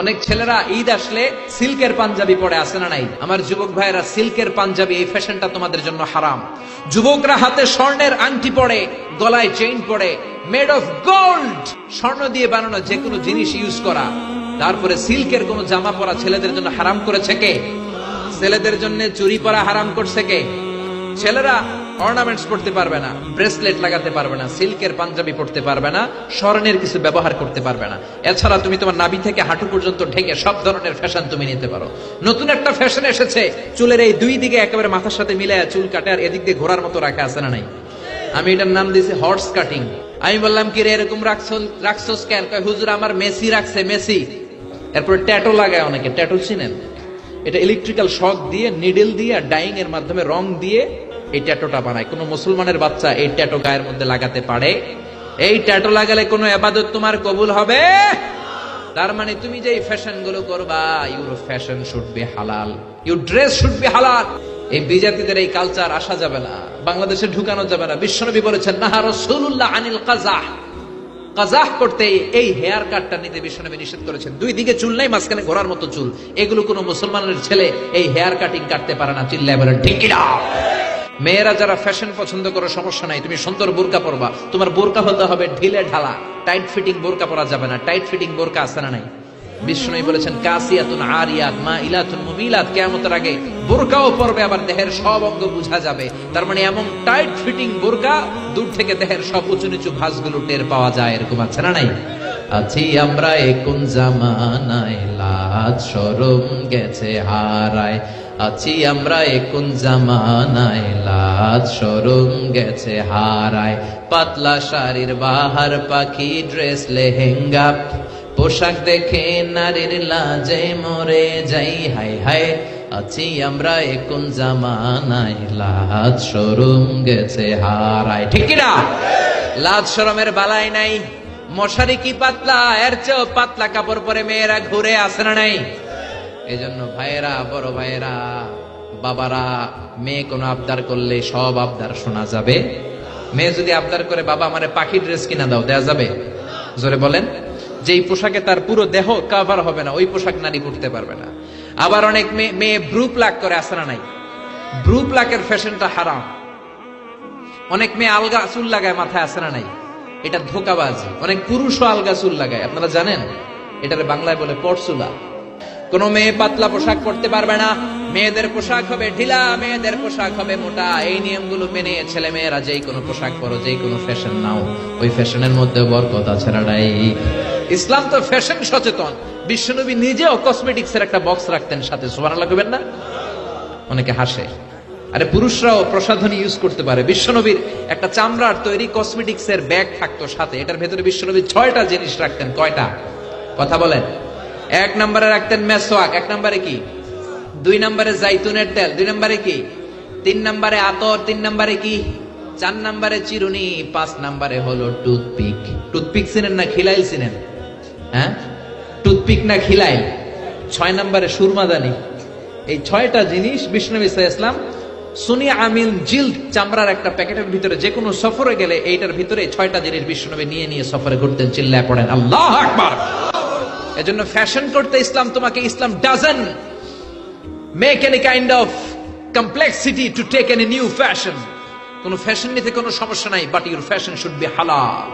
অনেক ছেলেরা ঈদ আসলে সিল্কের পাঞ্জাবি পরে আসে না নাই? আমার যুবক ভাইয়েরা, সিল্কের পাঞ্জাবি এই ফ্যাশনটা তোমাদের জন্য হারাম। যুবকরা হাতে স্বর্ণের আংটি পরে, গলায় চেইন পরে, মেড অফ গোল্ড, স্বর্ণ দিয়ে বানানো যে কোনো জিনিস ইউজ করা, তারপরে সিল্কের কোনো জামা পরা ছেলেদের জন্য হারাম করেছে কে? ছেলেদের জন্য চুরি পরা হারাম করছে কে? ছেলেরা অর্নামেন্টস পড়তে পারবে না, ব্রেসলেট লাগাতে পারবে না, সিল্কের পাঞ্জাবি পড়তে পারবে না, স্বর্ণের কিছু ব্যবহার করতে পারবে না। এছাড়া তুমি তোমার নাভি থেকে হাঁটু পর্যন্ত ঢেকে সব ধরনের ফ্যাশন তুমি নিতে পারো। নতুন একটা ফ্যাশন এসেছে, চুলের এই দুই দিকে একেবারে মাথার সাথে মিলায় চুল কাটে আর এদিক দিয়ে ঘোরার মতো রাখা আছে না নাই? আমি এটার নাম দিয়েছি হর্স কাটিং। আমি বললাম কি রে এরকম রাখছোস কেন? কয় হুজুর আমার মেসি রাখছে, মেসি। এরপরে ট্যাটু লাগায় অনেকে, ট্যাটু চিনেন? এটা ইলেকট্রিক্যাল শক দিয়ে, নিডল দিয়ে আর ডাইং এর মাধ্যমে রং দিয়ে এই ট্যাটুটা বানায়। কোন মুসলমানের বাচ্চা এই ট্যাটু গায়ের মধ্যে লাগাতে পারে? এই ট্যাটু লাগালে কোন ইবাদত তোমার কবুল হবে? তার মানে তুমি যে ফ্যাশন গুলো করবা, ইউর ফ্যাশন শুড বি হালাল, ইউর ড্রেস শুড বি হালাল। এই বিজাতিদের এই কালচার আসা যাবে না, বাংলাদেশে ঢুকানো যাবে না। বিশ্বনবী বলেছেন নাহা রাসূলুল্লাহ আনিল কাযাহ, কাযাহ করতে এই হেয়ার কাটটা নিতে বিশ্বনবী নিষেধ করেছেন। দুই দিকে চুল নাই, মাঝখানে ঘোরার মতো চুল। এগুলো কোনো মুসলমানের ছেলে এই হেয়ার কাটিং কাটতে পারে না। চিল্লায় বলে ঠিক কি না? মেয়েরা যারা ফ্যাশন পছন্দ করো সমস্যা নাই, তুমি সুন্দর বোরকা পরবা। তোমার বোরকা হতে হবে ঢিলে ঢালা, টাইট ফিটিং বোরকা পরা যাবে না। টাইট ফিটিং বোরকা আছে না নাই? বিষ্ণু বলেছেন কাসিয়াতুন আরিয়াত মাইলাতুন মুমিলাত, কিয়ামতের আগে বোরকাও পরবে, আবার দেহের সব অঙ্গ বোঝা যাবে। তার মানে এমন টাইট ফিটিং বোরকা, দূর থেকে দেহের সব উঁচু নিচু ভাঁজগুলো টের পাওয়া যায়। এরকম আছে না নাই? আছি আমরা কোন জামানায়, লাজ শরম গেছে হারায়। আছি আমরা কোন জামানায়, লাজ শরম গেছে হারায়। পাতলা শাড়ির বাহার পাখি, ড্রেস লেহেঙ্গা, পোশাক দেখে নারীর লাজে মরে যাই। হাই হাই, আছি আমরা কোন জামানায়, লাজ শরম গেছে হারায়। ঠিক না? লাজ শরমের বালাই নাই। মশারি কি পাতলা, এর চেয়েও পাতলা কাপড় পরে মেয়েরা ঘুরে আসে না নাই? এই জন্য ভাইয়েরা, বড় ভাইয়েরা, বাবারা, মেয়ে কোনো আবদার করলে সব আবদার শোনা যাবে। মেয়ে যদি আবদার করে বাবা আমারে পাখি ড্রেস কিনা দাও, দেয়া যাবে? জোরে বলেন। যেই পোশাকে তার পুরো দেহ কভার হবে না, ওই পোশাক নারী পরতে পারবে না। আবার অনেক মেয়ে ব্রু প্লাক করে, আসে না নাই? ব্রু প্লাকের ফ্যাশনটা হারাম। অনেক মেয়ে আলগা চুল লাগায় মাথায়, আসে না নাই? এটা ধোকাবাজি। অনেক পুরুষও আলগা চুল লাগায়, আপনারা জানেন? এটার বাংলায় বলে পরচুলা। কোন মেয়ে পাতলা পোশাক পরতে পারবে না। মেয়েদের পোশাক হবে ঢিলা, মেয়েদের পোশাক হবে মোটা। এই নিয়মগুলো মেনে ছেলে মেয়েরা যেই কোনো পোশাক পরো, যেই কোনো ফ্যাশন নাও, ওই ফ্যাশনের মধ্যে বরকত আছে না নাই? ইসলাম তো ফ্যাশন সচেতন। বিশ্বনবী নিজেও কসমেটিক্স এর একটা বক্স রাখতেন সাথে, সুবহানাল্লাহ কইবেন না? অনেকে হাসে, আরে পুরুষরাও প্রসাধনী ইউজ করতে পারে। বিশ্বনবীর একটা চামড়ার তৈরি কসমেটিক্স এর ব্যাগ থাকতো সাথে, এটার ভেতরে বিশ্বনবী 6টা জিনিস রাখতেন। কয়টা? কথা বলেন। 1 নম্বরে রাখতেন মেসওয়াক, 1 নম্বরে কি? 2 নম্বরে জাইতুনের তেল, 2 নম্বরে কি? 3 নম্বরে আতর, 3 নম্বরে কি? 4 নম্বরে চিরুনি, 5 নম্বরে হলো টুথপিক। টুথপিক চিনেন না খিলাইল চিনেন? হ্যাঁ, টুথপিক না খিলাইল? 6 নম্বরে সুরমাদানি। এই 6টা জিনিস বিশ্বনবী সাল্লাল্লাহু আলাইহি ওয়াসাল্লাম সুনি আমিল জিল্দ চামড়ার একটা প্যাকেটের ভিতরে যে কোনো সফরে গেলে এইটার ভিতরে 6টা জিনিস বিশ্বনবী নিয়ে নিয়ে সফরে ঘুরতেন। চিল্লায় পড়েন আল্লাহু আকবার। এজন্য ফ্যাশন করতে ইসলাম তোমাকে, Islam doesn't make any kind of complexity to take any new fashion. কোন ফ্যাশন নিতে কোনো সমস্যা নাই, but your fashion should be হালাল।